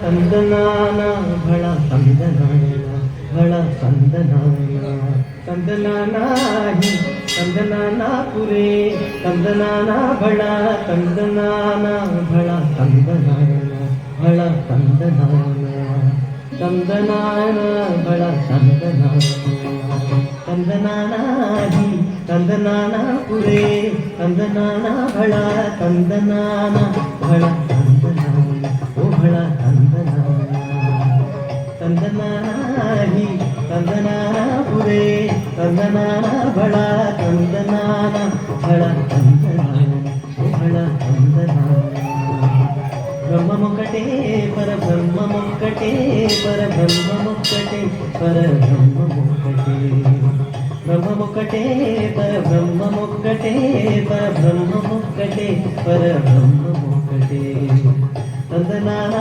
ತಂದನಾನ ಭಳ ತಂದನಾನ ಭಳ ತಂದನಾನ ತಂದನಾನಾಹಿ ತಂದನಾನ ಪುರೇ ತಂದನಾನ ಭಳ ತಂದನಾನ ಭಳ ತಂದನಾನ ಭಳ ತಂದನಾನ ತಂದನಾನ ಭಳ ತಂದನಾನ ತಂದನಾನಾಹಿ ತಂದನಾನ ಪುರೇ ತಂದನಾನ ಭಳ ತಂದನಾನ ಭಳ ತಂದನಾನ ಓ ಭಳ ತಂದನಾನ ತಂದನಾನಾಹಿ ತಂದನಾನ ಪುರೇ ತಂದನಾನ ಭಳ ತಂದನಾನ ಭಳ ತಂದನಾನ ಓ ಭಳ ತಂದನಾನ ಬ್ರಹ್ಮಮೊಕ್ಕಟೇ ಪರಬ್ರಹ್ಮಮೊಕ್ಕಟೇ ಪರಬ್ರಹ್ಮಮೊಕ್ಕಟೇ ಪರಬ್ರಹ್ಮಮೊಕ್ಕಟೇ ಬ್ರಹ್ಮಮೊಕ್ಕಟೇ ಪರಬ್ರಹ್ಮಮೊಕ್ಕಟೇ ಪರಬ್ರಹ್ಮಮೊಕ್ಕಟೇ ಪರಬ್ರಹ್ಮಮೊಕ್ಕಟೇ ತಂದನಾನ